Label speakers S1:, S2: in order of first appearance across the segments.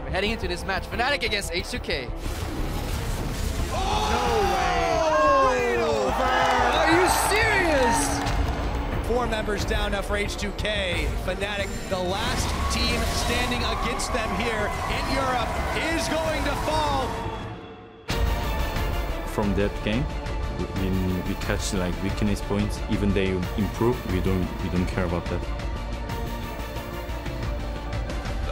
S1: We're heading into this match. Fnatic against H2K.
S2: Oh, no way!
S1: Are you serious?
S2: 4 members down now for H2K. Fnatic, the last team standing against them here in Europe, is going to fall.
S3: From that game, when we catch like weakness points, even they improve, we don't care about that.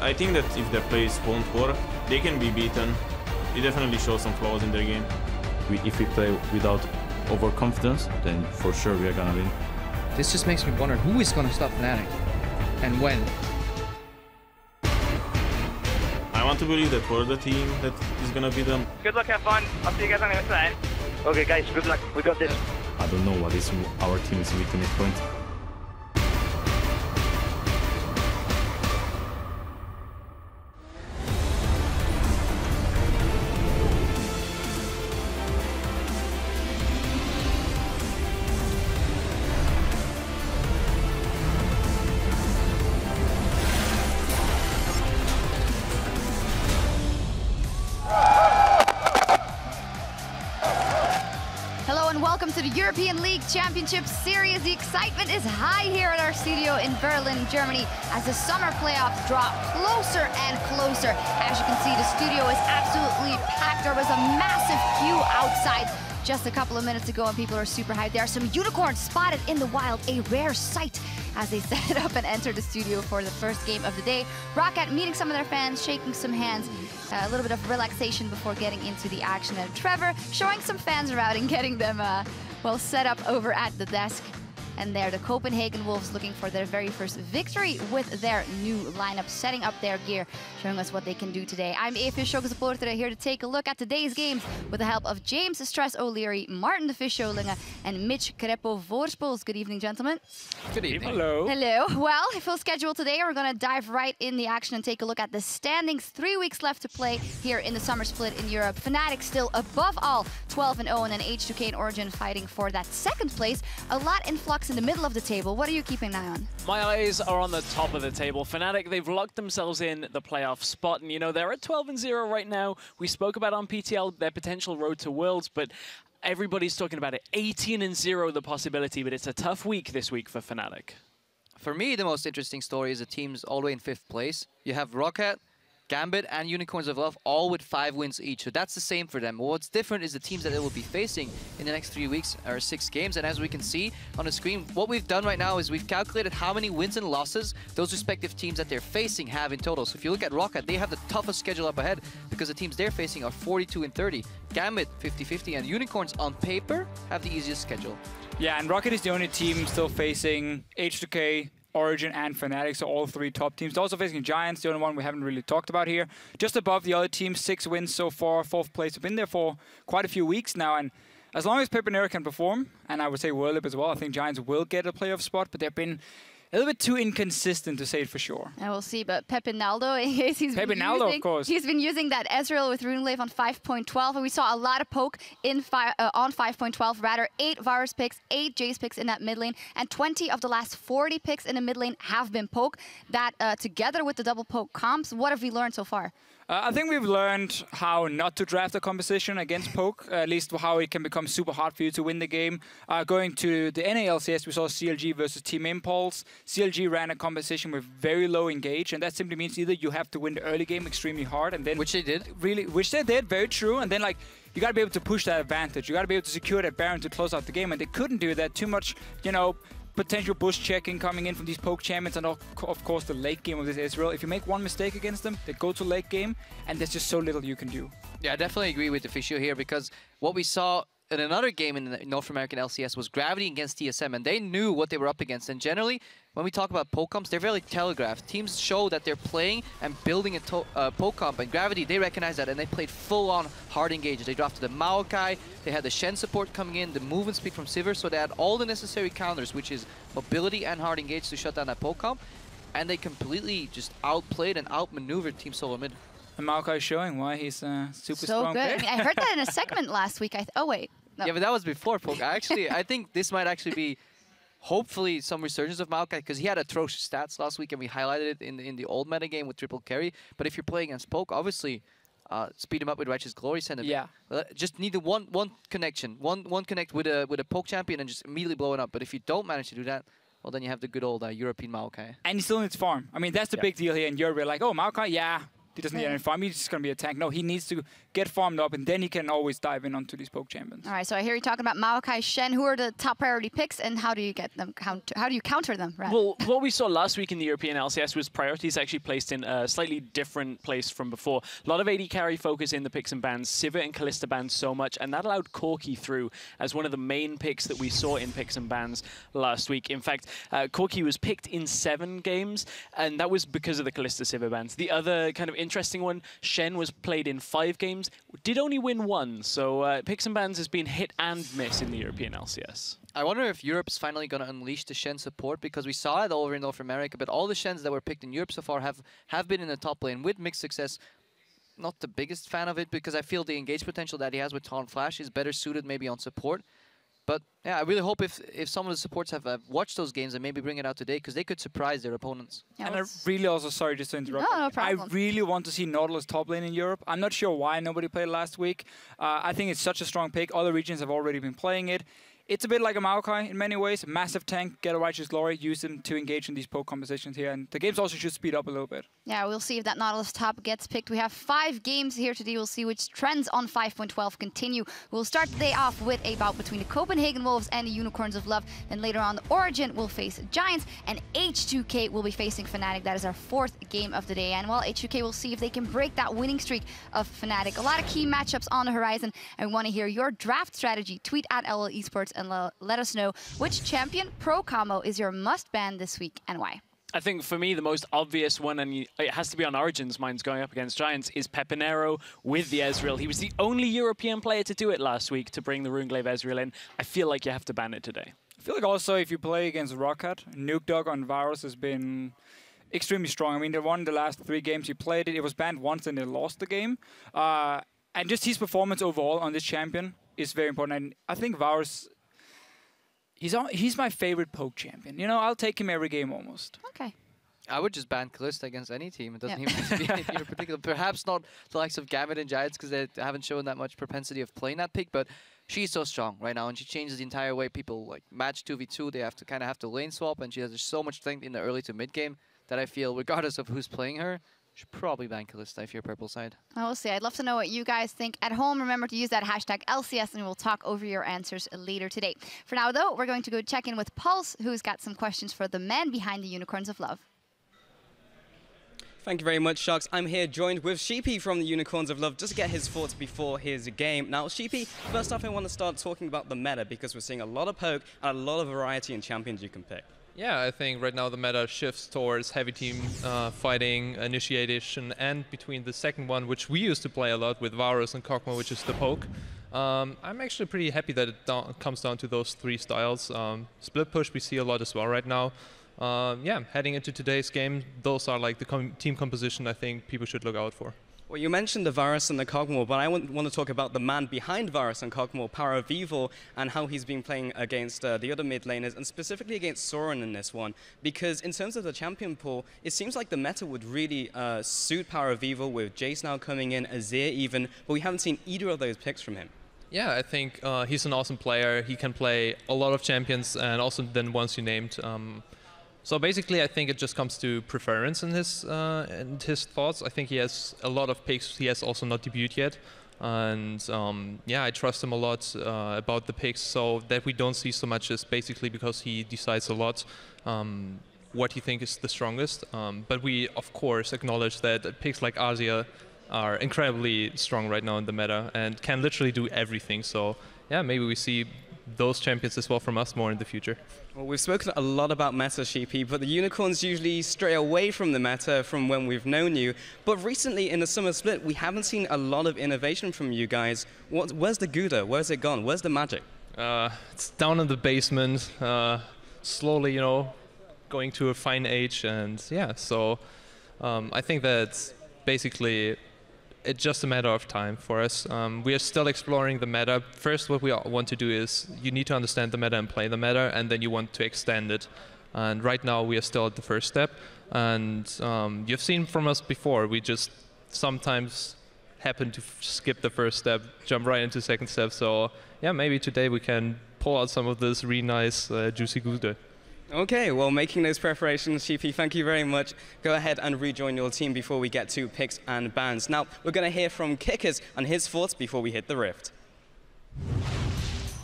S4: I think that if their plays won't work, they can be beaten. They definitely show some flaws in their game.
S3: If we play without overconfidence, then for sure we are gonna win.
S1: This just makes me wonder who is going to stop Fnatic and when.
S4: I want to believe that we're the team that is gonna beat them.
S5: Good luck, have fun. I'll see you guys on the other side. Okay, guys, good luck. We got this.
S3: I don't know what is our team's weakness point.
S6: Welcome to the European League Championship Series. The excitement is high here at our studio in Berlin, Germany, as the summer playoffs draw closer and closer. As you can see, the studio is absolutely packed. There was a massive queue outside just a couple of minutes ago, and people are super hyped. There are some unicorns spotted in the wild, a rare sight, as they set up and enter the studio for the first game of the day. Rocket meeting some of their fans, shaking some hands, a little bit of relaxation before getting into the action. And Trevor showing some fans around and getting them well set up over at the desk. And there, the Copenhagen Wolves looking for their very first victory with their new lineup, setting up their gear, showing us what they can do today. I'm EpicSkillshot today, here to take a look at today's games with the help of James Stress O'Leary, Martin de Vischolinge, and Mitch Krepo-Voorspoels. Good evening, gentlemen.
S1: Good evening.
S2: Hello.
S6: Hello. Well, full schedule today. We're going to dive right in the action and take a look at the standings. 3 weeks left to play here in the summer split in Europe. Fnatic still above all, 12-0, and then H2K and Origin fighting for that second place. A lot in flux in the middle of the table. What are you keeping an eye on?
S7: My eyes are on the top of the table. Fnatic, they've locked themselves in the playoff spot, and you know, they're at 12-0 right now. We spoke about on PTL their potential road to Worlds, but everybody's talking about it. 18-0 the possibility, but it's a tough week this week for Fnatic.
S1: For me, the most interesting story is the teams all the way in 5th place. You have Rocket, Gambit, and Unicorns of Love, all with 5 wins each. So that's the same for them. What's different is the teams that they will be facing in the next 3 weeks or 6 games. And as we can see on the screen, what we've done right now is we've calculated how many wins and losses those respective teams that they're facing have in total. So if you look at Rocket, they have the toughest schedule up ahead because the teams they're facing are 42-30. Gambit, 50-50, and Unicorns on paper have the easiest schedule.
S8: Yeah, and Rocket is the only team still facing H2K, Origin and Fnatic, so all 3 top teams. They're also facing Giants, the only one we haven't really talked about here. Just above the other teams, 6 wins so far, 4th place. They've been there for quite a few weeks now, and as long as Pepinera can perform, and I would say Whirlip as well, I think Giants will get a playoff spot, but they've been a little bit too inconsistent to say it for sure.
S6: And we'll see, but Pepinaldo,
S8: of course.
S6: He's been using that Ezreal with Runeglaive on 5.12, and we saw a lot of poke in on 5.12, rather 8 Varus picks, 8 Jace picks in that mid lane, and 20 of the last 40 picks in the mid lane have been poke. That together with the double poke comps, what have we learned so far?
S8: I think we've learned how not to draft a composition against poke, at least how it can become super hard for you to win the game. Going to the NA LCS, we saw CLG versus Team Impulse. CLG ran a composition with very low engage, and that simply means either you have to win the early game extremely hard, and then
S1: Which they did,
S8: very true, and then like you got to be able to push that advantage. You got to be able to secure that Baron to close out the game, and they couldn't do that. Too much, you know, potential bush checking coming in from these poke champions, and of course the late game of this Israel. If you make one mistake against them, they go to late game, and there's just so little you can do.
S1: Yeah, I definitely agree with the Fisio here, because what we saw in another game in the North American LCS was Gravity against TSM, and they knew what they were up against. And generally, when we talk about poke comps, they're very telegraphed. Teams show that they're playing and building a poke comp, and Gravity, they recognize that, and they played full-on hard engage. They drafted the Maokai, they had the Shen support coming in, the movement speed from Sivir, so they had all the necessary counters, which is mobility and hard engage, to shut down that poke comp, and they completely just outplayed and outmaneuvered Team Solo Mid.
S8: And Maokai is showing why he's super
S6: So
S8: strong
S6: good.
S8: player.
S6: I mean, I heard that in a segment last week. Oh, wait. No.
S1: Yeah, but that was before poke. I think this might actually be hopefully some resurgence of Maokai, because he had atrocious stats last week and we highlighted it in the old meta game with triple carry. But if you're playing against Poke, obviously speed him up with Righteous Glory, send him.
S8: Yeah.
S1: Just need the one connection, one connect with a Poke champion and just immediately blow it up. But if you don't manage to do that, well, then you have the good old European Maokai.
S8: And he still needs farm. I mean, that's the big deal here in Europe. We're like, oh, Maokai, yeah. He doesn't need any farm. He's just going to be a tank. No, he needs to get farmed up, and then he can always dive in onto these Poke champions.
S6: All right, so I hear you talking about Maokai, Shen. Who are the top priority picks, and how do you get them? How do you counter them? Rather?
S7: Well, what we saw last week in the European LCS was priorities actually placed in a slightly different place from before. A lot of AD carry focus in the picks and bans. Sivir and Kalista banned so much, and that allowed Corki through as one of the main picks that we saw in picks and bans last week. In fact, Corki was picked in 7 games, and that was because of the Kalista Sivir bans. The other kind of interesting one, Shen was played in 5 games, did only win 1, so picks and bans has been hit and miss in the European LCS.
S1: I wonder if Europe's finally going to unleash the Shen support, because we saw it over in North America, but all the Shens that were picked in Europe so far have been in the top lane with mixed success. Not the biggest fan of it, because I feel the engage potential that he has with Taunt Flash is better suited maybe on support. But yeah, I really hope if some of the supports have watched those games and maybe bring it out today, because they could surprise their opponents.
S6: Yeah,
S8: and I really also, sorry just to interrupt.
S6: No problem.
S8: I really want to see Nautilus top lane in Europe. I'm not sure why nobody played last week. I think it's such a strong pick. Other regions have already been playing it. It's a bit like a Maokai in many ways. Massive tank, get a Righteous Glory, use them to engage in these Poke compositions here. And the games also should speed up a little bit.
S6: Yeah, we'll see if that Nautilus top gets picked. We have 5 games here today. We'll see which trends on 5.12 continue. We'll start the day off with a bout between the Copenhagen Wolves and the Unicorns of Love. Then later on, the Origin will face Giants, and H2K will be facing Fnatic. That is our 4th game of the day. And well, H2K will see if they can break that winning streak of Fnatic. A lot of key matchups on the horizon. I want to hear your draft strategy. Tweet at LL Esports and let us know which champion pro combo is your must ban this week and why.
S7: I think for me, the most obvious one, and it has to be on Origin's minds going up against Giants, is Pepinero with the Ezreal. He was the only European player to do it last week, to bring the Runeglaive Ezreal in. I feel like you have to ban it today.
S8: I feel like also if you play against Roccat, Nuke Dog on Varus has been extremely strong. I mean, they won the last 3 games he played it. It was banned once and they lost the game. And just his performance overall on this champion is very important. And I think Varus... He's my favorite Poke champion. You know, I'll take him every game almost.
S6: Okay.
S1: I would just ban Kalista against any team. It doesn't even have to be anything in particular. Perhaps not the likes of Gambit and Giants, because they haven't shown that much propensity of playing that pick, but she's so strong right now, and she changes the entire way people like match 2v2. They have to lane swap, and she has so much strength in the early to mid game that I feel, regardless of who's playing her, should probably ban Kalista if you're purple side.
S6: I will see. I'd love to know what you guys think at home. Remember to use that hashtag LCS, and we'll talk over your answers later today. For now, though, we're going to go check in with Pulse, who's got some questions for the man behind the Unicorns of Love.
S9: Thank you very much, Sharks. I'm here joined with Sheepy from the Unicorns of Love just to get his thoughts before his game. Now, Sheepy, first off, I want to start talking about the meta, because we're seeing a lot of poke and a lot of variety in champions you can pick.
S10: Yeah, I think right now the meta shifts towards heavy team fighting, initiation, and between the second one, which we used to play a lot with Varus and Kog'Maw, which is the poke. I'm actually pretty happy that it comes down to those 3 styles. Split push we see a lot as well right now. Yeah, heading into today's game, those are like the team composition I think people should look out for.
S9: Well, you mentioned the Varus and the Kog'Maw, but I want to talk about the man behind Varus and Kog'Maw, Power of Evil, and how he's been playing against the other mid laners, and specifically against Soren in this one. Because in terms of the champion pool, it seems like the meta would really suit Power of Evil, with Jace now coming in, Azir even, but we haven't seen either of those picks from him.
S10: Yeah, I think he's an awesome player. He can play a lot of champions, and also then ones you named. So basically, I think it just comes to preference in his thoughts. I think he has a lot of picks. He has also not debuted yet, and yeah, I trust him a lot about the picks. So that we don't see so much is basically because he decides a lot what he thinks is the strongest. But we, of course, acknowledge that picks like Azir are incredibly strong right now in the meta and can literally do everything. So yeah, maybe we see those champions as well from us more in the future.
S9: Well, we've spoken a lot about meta, Sheepy, but the Unicorns usually stray away from the meta from when we've known you. But recently, in the summer split, we haven't seen a lot of innovation from you guys. Where's the Gouda? Where's it gone? Where's the magic?
S10: It's down in the basement, slowly, you know, going to a fine age. And yeah, so I think that basically it's just a matter of time for us. We are still exploring the meta. First, what we want to do is you need to understand the meta and play the meta, and then you want to extend it. And right now, we are still at the first step. And you've seen from us before, we just sometimes happen to skip the first step, jump right into second step. So yeah, maybe today we can pull out some of this really nice, juicy goose.
S9: Okay, well, making those preparations, Sheepy, thank you very much. Go ahead and rejoin your team before we get to picks and bans. Now, we're going to hear from Kickers and his thoughts before we hit the Rift.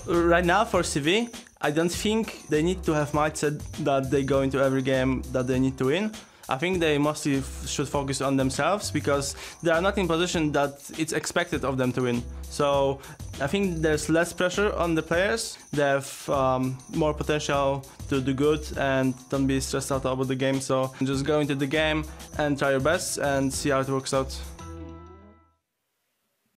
S11: Right now, for CV, I don't think they need to have mindset that they go into every game that they need to win. I think they mostly should focus on themselves because they are not in position that it's expected of them to win. So I think there's less pressure on the players. They have more potential to do good and don't be stressed out about the game. So just go into the game and try your best and see how it works out.